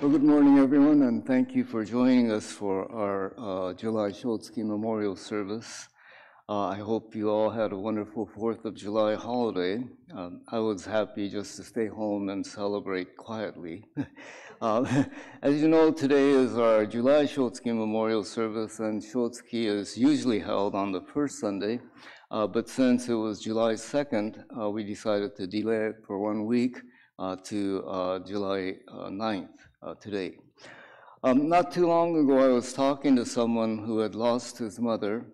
Well, good morning, everyone, and thank you for joining us for our July Shotsuki Memorial Service. I hope you all had a wonderful 4th of July holiday. I was happy just to stay home and celebrate quietly. As you know, today is our July Shotsuki Memorial Service, and Shotsuki is usually held on the first Sunday, but since it was July 2nd, we decided to delay it for 1 week to July 9th. Today. Not too long ago, I was talking to someone who had lost his mother,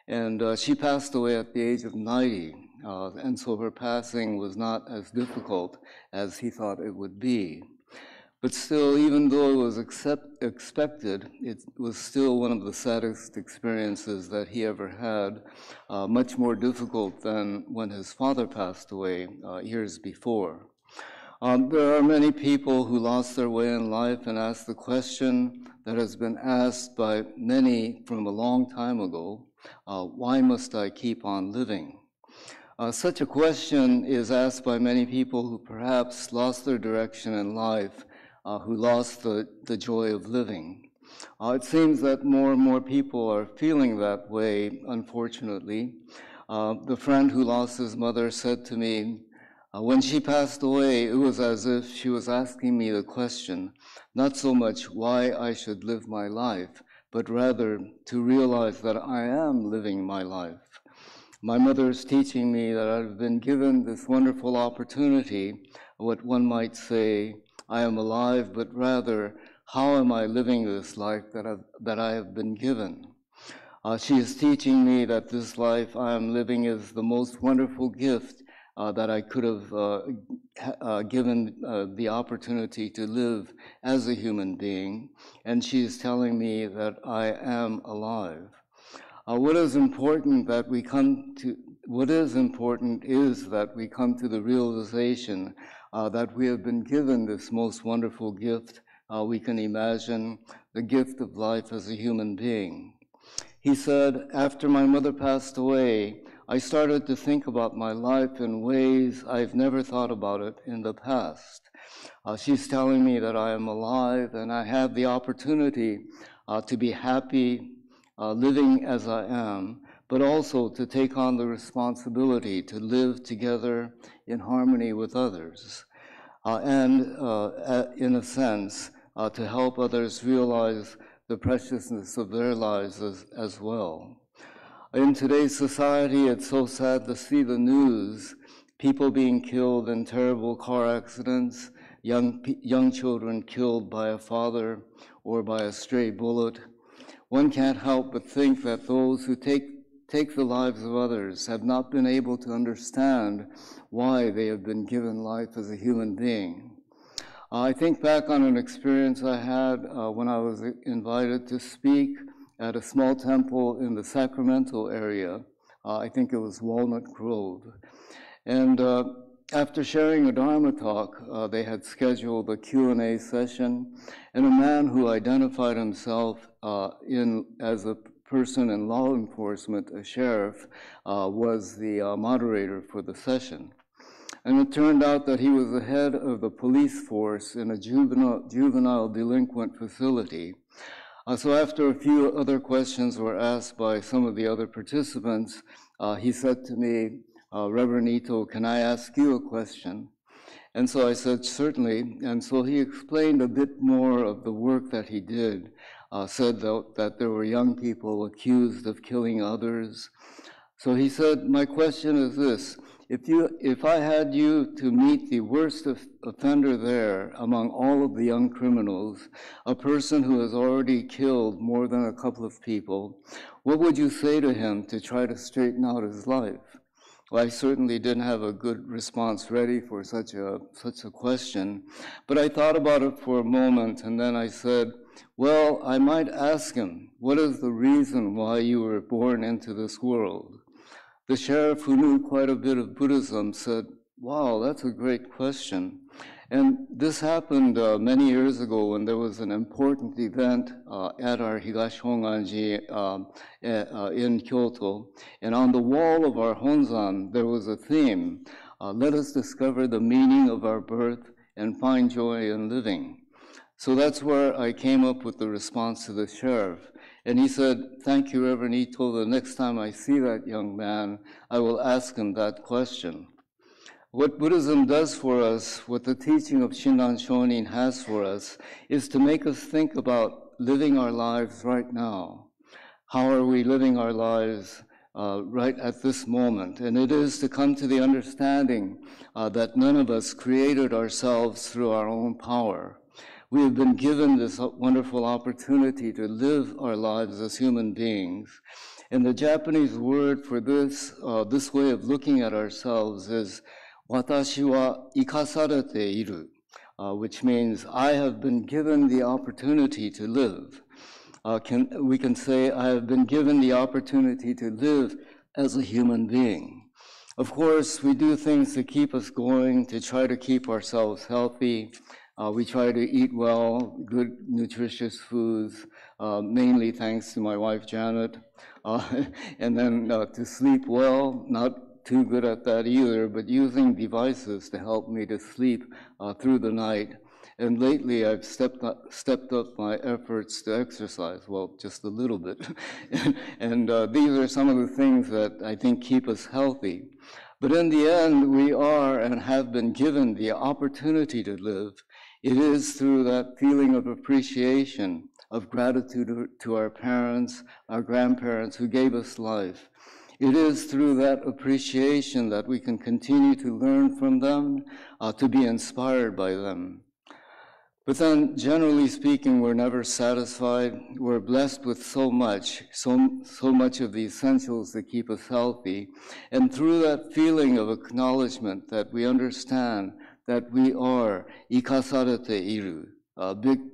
and she passed away at the age of 90, and so her passing was not as difficult as he thought it would be. But still, even though it was expected, it was still one of the saddest experiences that he ever had, much more difficult than when his father passed away years before. There are many people who lost their way in life and ask the question that has been asked by many from a long time ago, why must I keep on living? Such a question is asked by many people who perhaps lost their direction in life, who lost the joy of living. It seems that more and more people are feeling that way, unfortunately. The friend who lost his mother said to me, when she passed away, it was as if she was asking me the question, not so much why I should live my life, but rather to realize that I am living my life. My mother is teaching me that I've been given this wonderful opportunity, what one might say, I am alive, but rather, how am I living this life that I have been given? She is teaching me that this life I am living is the most wonderful gift that I could have given the opportunity to live as a human being, and she is telling me that I am alive. What is important is that we come to the realization that we have been given this most wonderful gift we can imagine, the gift of life as a human being. He said, after my mother passed away, I started to think about my life in ways I've never thought about it in the past. She's telling me that I am alive and I have the opportunity to be happy living as I am, but also to take on the responsibility to live together in harmony with others, and in a sense, to help others realize the preciousness of their lives as well. In today's society, it's so sad to see the news, people being killed in terrible car accidents, young children killed by a father or by a stray bullet. One can't help but think that those who take the lives of others have not been able to understand why they have been given life as a human being. I think back on an experience I had when I was invited to speak at a small temple in the Sacramento area. I think it was Walnut Grove. And after sharing a Dharma talk, they had scheduled a Q&A session, and a man who identified himself as a person in law enforcement, a sheriff, was the moderator for the session. And it turned out that he was the head of the police force in a juvenile delinquent facility. So after a few other questions were asked by some of the other participants, he said to me, Reverend Ito, can I ask you a question? And so I said, certainly. And so he explained a bit more of the work that he did, said that there were young people accused of killing others. So he said, my question is this. If I had you to meet the worst offender there among all of the young criminals, a person who has already killed more than a couple of people, what would you say to him to try to straighten out his life? Well, I certainly didn't have a good response ready for such a question, but I thought about it for a moment, and then I said, well, I might ask him, what is the reason why you were born into this world? The sheriff, who knew quite a bit of Buddhism, said, wow, that's a great question. And this happened many years ago when there was an important event at our Higashi Honganji in Kyoto. And on the wall of our Honzan, there was a theme, let us discover the meaning of our birth and find joy in living. So that's where I came up with the response to the sheriff. And he said, "Thank you, Reverend Ito. The next time I see that young man, I will ask him that question." What Buddhism does for us, what the teaching of Shinran Shonin has for us, is to make us think about living our lives right now. How are we living our lives right at this moment? And it is to come to the understanding that none of us created ourselves through our own power. We have been given this wonderful opportunity to live our lives as human beings. And the Japanese word for this way of looking at ourselves is "watashi wa ikasarete iru," which means I have been given the opportunity to live. We can say, I have been given the opportunity to live as a human being. Of course, we do things to keep us going, to try to keep ourselves healthy. We try to eat well, good, nutritious foods, mainly thanks to my wife, Janet. And then to sleep well, not too good at that either, but using devices to help me to sleep through the night. And lately, I've stepped up my efforts to exercise, well, just a little bit. And these are some of the things that I think keep us healthy. But in the end, we are and have been given the opportunity to live. It is through that feeling of appreciation, of gratitude to our parents, our grandparents who gave us life. It is through that appreciation that we can continue to learn from them, to be inspired by them. But then, generally speaking, we're never satisfied. We're blessed with so much of the essentials that keep us healthy. And through that feeling of acknowledgement that we understand that we are ikasarete iru,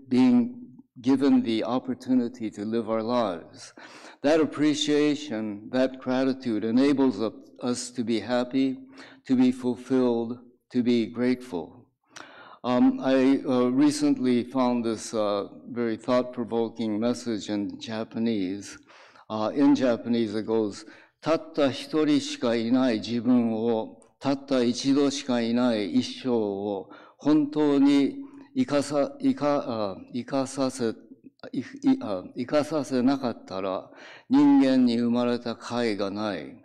being given the opportunity to live our lives. That appreciation, that gratitude enables us to be happy, to be fulfilled, to be grateful. I recently found this very thought-provoking message in Japanese. In Japanese, it goes, "Tatta hitori shika inai jibun wo, tatta ichido shika inai issho wo, hontou ni ikasase nakattara, ningen ni umareta kai ga nai."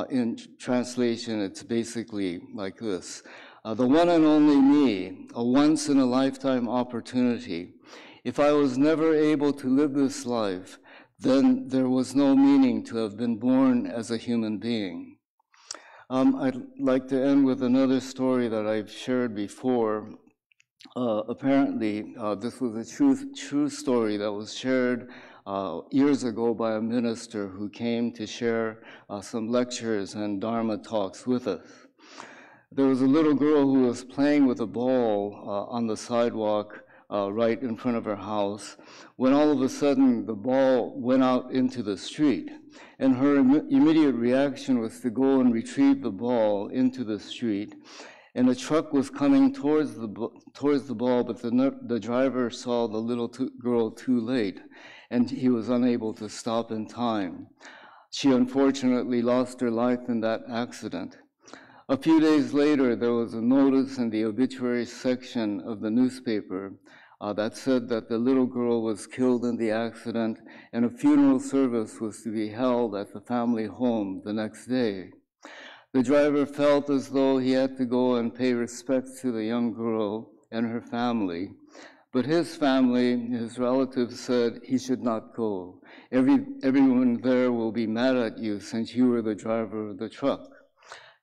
In translation, it's basically like this. The one and only me, a once-in-a-lifetime opportunity. If I was never able to live this life, then there was no meaning to have been born as a human being. I'd like to end with another story that I've shared before. Apparently, this was a true story that was shared years ago by a minister who came to share some lectures and Dharma talks with us. There was a little girl who was playing with a ball on the sidewalk right in front of her house, when all of a sudden the ball went out into the street. And her immediate reaction was to go and retrieve the ball into the street. And a truck was coming towards the ball, but the driver saw the little girl too late, and he was unable to stop in time. She unfortunately lost her life in that accident. A few days later, there was a notice in the obituary section of the newspaper that said that the little girl was killed in the accident, and a funeral service was to be held at the family home the next day. The driver felt as though he had to go and pay respects to the young girl and her family, but his family, his relatives, said he should not go. Everyone there will be mad at you since you were the driver of the truck.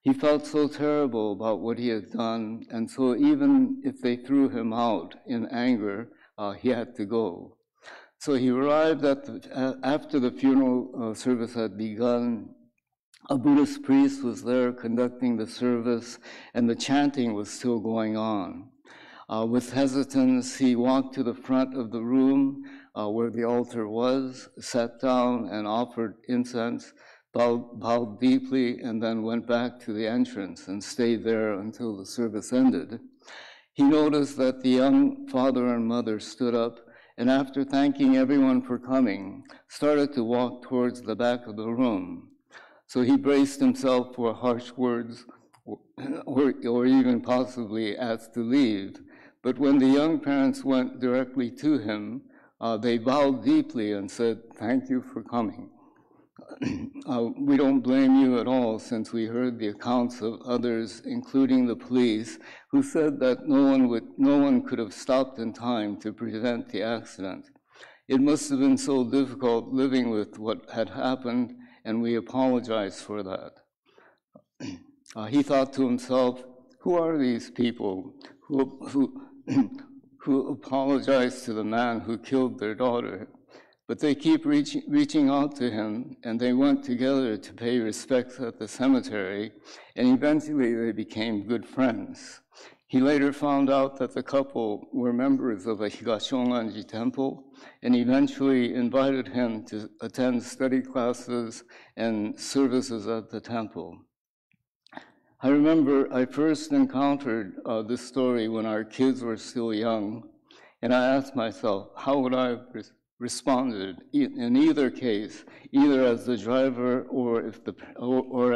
He felt so terrible about what he had done, and so even if they threw him out in anger, he had to go. So he arrived after the funeral service had begun. A Buddhist priest was there conducting the service, and the chanting was still going on. With hesitance, he walked to the front of the room where the altar was, sat down and offered incense, bowed deeply, and then went back to the entrance and stayed there until the service ended. He noticed that the young father and mother stood up, and after thanking everyone for coming, started to walk towards the back of the room. So he braced himself for harsh words or even possibly asked to leave. But when the young parents went directly to him, they bowed deeply and said, "Thank you for coming. We don't blame you at all, since we heard the accounts of others, including the police, who said that no one could have stopped in time to prevent the accident. It must have been so difficult living with what had happened, and we apologize for that." He thought to himself, who are these people who apologize to the man who killed their daughter? But they keep reaching out to him, and they went together to pay respects at the cemetery, and eventually they became good friends. He later found out that the couple were members of a Higashonganji temple, and eventually invited him to attend study classes and services at the temple. I remember I first encountered this story when our kids were still young, and I asked myself, how would I have responded in either case, either as the driver or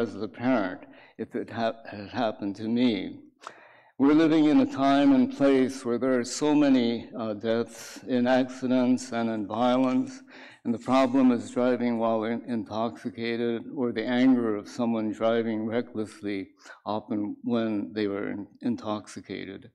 as the parent, if it had happened to me? We're living in a time and place where there are so many deaths in accidents and in violence, and the problem is driving while intoxicated, or the anger of someone driving recklessly, often when they were intoxicated.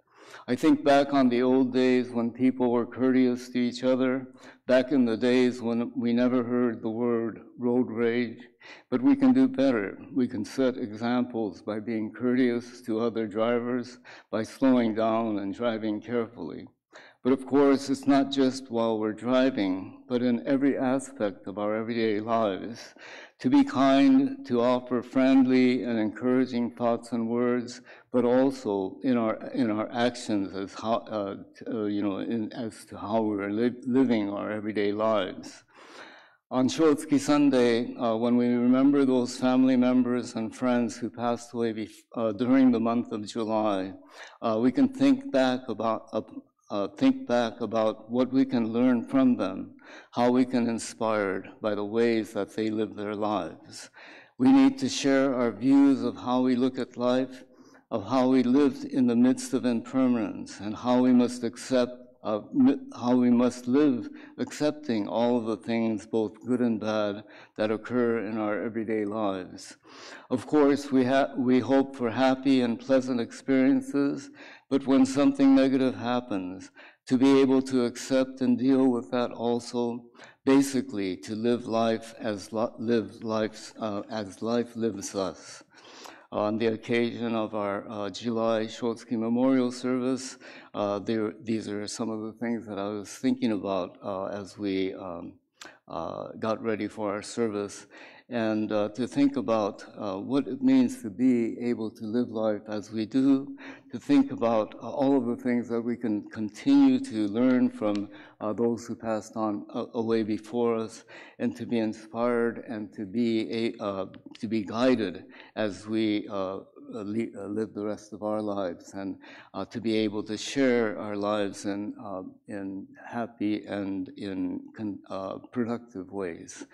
I think back on the old days when people were courteous to each other, back in the days when we never heard the word road rage, but we can do better. We can set examples by being courteous to other drivers, by slowing down and driving carefully. But of course, it's not just while we're driving, but in every aspect of our everyday lives. To be kind, to offer friendly and encouraging thoughts and words, but also in our actions as to how we're living our everyday lives. On Shotsuki Sunday, when we remember those family members and friends who passed away during the month of July, we can think back about what we can learn from them, how we can be inspired by the ways that they live their lives. We need to share our views of how we look at life, of how we live in the midst of impermanence, and how we must live accepting all of the things, both good and bad, that occur in our everyday lives. Of course, we hope for happy and pleasant experiences, but when something negative happens, to be able to accept and deal with that also, basically to live life as life lives us. On the occasion of our July Shotsuki Memorial Service, these are some of the things that I was thinking about as we got ready for our service, and to think about what it means to be able to live life as we do, to think about all of the things that we can continue to learn from those who passed on away before us, and to be inspired and to be guided as we live the rest of our lives, and to be able to share our lives in happy and in productive ways.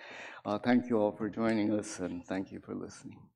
Thank you all for joining us, and thank you for listening.